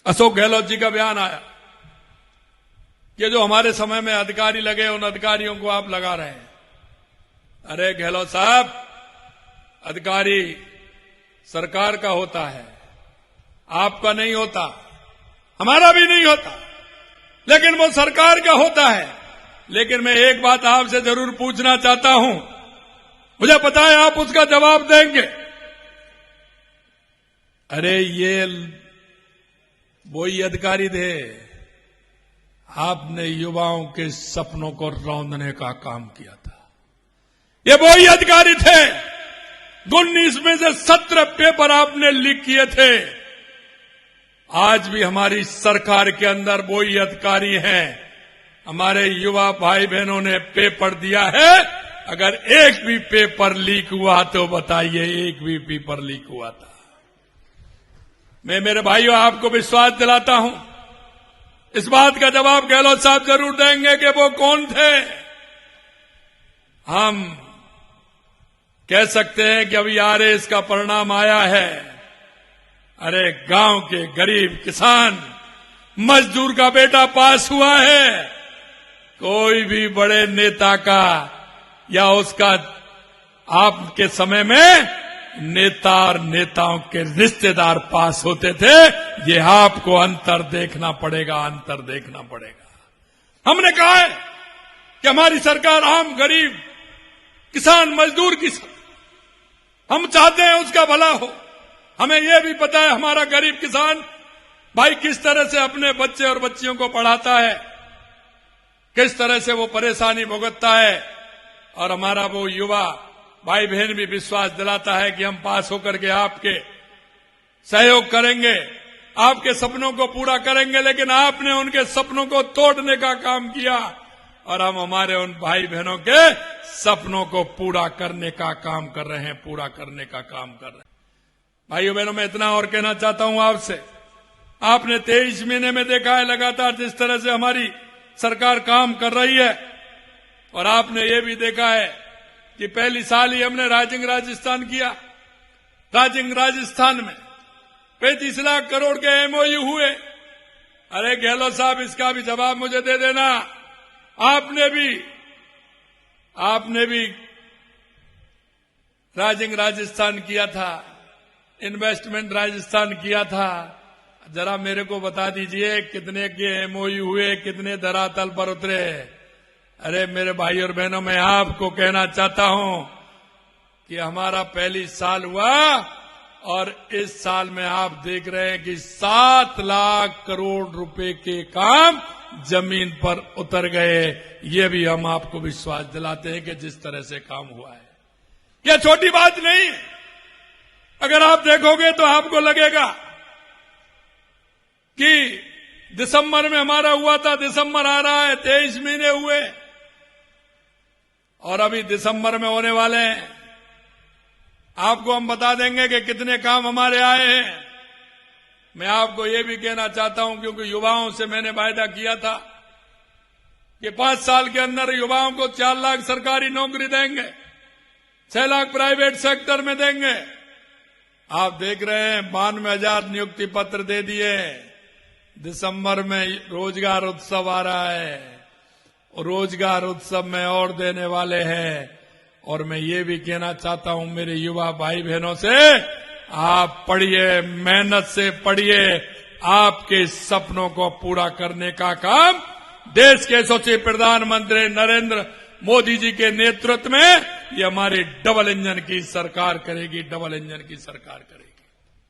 अशोक गहलोत जी का बयान आया कि जो हमारे समय में अधिकारी लगे उन अधिकारियों को आप लगा रहे हैं। अरे गहलोत साहब, अधिकारी सरकार का होता है, आपका नहीं होता, हमारा भी नहीं होता, लेकिन वो सरकार का होता है। लेकिन मैं एक बात आपसे जरूर पूछना चाहता हूं, मुझे पता है आप उसका जवाब देंगे। अरे ये वही अधिकारी थे, आपने युवाओं के सपनों को रौंदने का काम किया था। ये वही अधिकारी थे, 19 में से 17 पेपर आपने लीक किए थे। आज भी हमारी सरकार के अंदर वही अधिकारी हैं। हमारे युवा भाई बहनों ने पेपर दिया है। अगर एक भी पेपर लीक हुआ तो बताइए, एक भी पेपर लीक हुआ था? मैं मेरे भाइयों आपको विश्वास दिलाता हूं, इस बात का जवाब गहलोत साहब जरूर देंगे कि वो कौन थे। हम कह सकते हैं कि अभी आरएस का परिणाम आया है। अरे गांव के गरीब किसान मजदूर का बेटा पास हुआ है। कोई भी बड़े नेता का या उसका आपके समय में नेता और नेताओं के रिश्तेदार पास होते थे। ये आपको अंतर देखना पड़ेगा, अंतर देखना पड़ेगा। हमने कहा है कि हमारी सरकार आम गरीब किसान मजदूर की, हम चाहते हैं उसका भला हो। हमें यह भी पता है हमारा गरीब किसान भाई किस तरह से अपने बच्चे और बच्चियों को पढ़ाता है, किस तरह से वो परेशानी भुगतता है। और हमारा वो युवा भाई बहन भी विश्वास दिलाता है कि हम पास होकर के आपके सहयोग करेंगे, आपके सपनों को पूरा करेंगे। लेकिन आपने उनके सपनों को तोड़ने का काम किया और हम हमारे उन भाई बहनों के सपनों को पूरा करने का काम कर रहे हैं, पूरा करने का काम कर रहे हैं। भाइयों बहनों, मैं इतना और कहना चाहता हूं आपसे, आपने 23 महीने में देखा है लगातार जिस तरह से हमारी सरकार काम कर रही है। और आपने ये भी देखा है कि पहली साल ही हमने राइजिंग राजस्थान किया। राइजिंग राजस्थान में 35 लाख करोड़ के एमओयू हुए। अरे गहलोत साहब, इसका भी जवाब मुझे दे देना। आपने भी राइजिंग राजस्थान किया था, इन्वेस्टमेंट राजस्थान किया था। जरा मेरे को बता दीजिए कितने के एमओयू हुए, कितने धरातल पर उतरे। अरे मेरे भाई और बहनों, मैं आपको कहना चाहता हूं कि हमारा पहली साल हुआ और इस साल में आप देख रहे हैं कि 7 लाख करोड़ रुपए के काम जमीन पर उतर गए। ये भी हम आपको विश्वास दिलाते हैं कि जिस तरह से काम हुआ है, यह छोटी बात नहीं। अगर आप देखोगे तो आपको लगेगा कि दिसंबर में हमारा हुआ था, दिसंबर आ रहा है, 23 महीने हुए और अभी दिसंबर में होने वाले हैं। आपको हम बता देंगे कि कितने काम हमारे आए हैं। मैं आपको ये भी कहना चाहता हूं, क्योंकि युवाओं से मैंने वायदा किया था कि 5 साल के अंदर युवाओं को 4 लाख सरकारी नौकरी देंगे, 6 लाख प्राइवेट सेक्टर में देंगे। आप देख रहे हैं 92,000 नियुक्ति पत्र दे दिए। दिसंबर में रोजगार उत्सव आ रहा है, रोजगार उत्सव में और देने वाले हैं। और मैं ये भी कहना चाहता हूं मेरे युवा भाई बहनों से, आप पढ़िए, मेहनत से पढ़िए। आपके सपनों को पूरा करने का काम देश के यशस्वी प्रधानमंत्री नरेंद्र मोदी जी के नेतृत्व में ये हमारी डबल इंजन की सरकार करेगी, डबल इंजन की सरकार करेगी।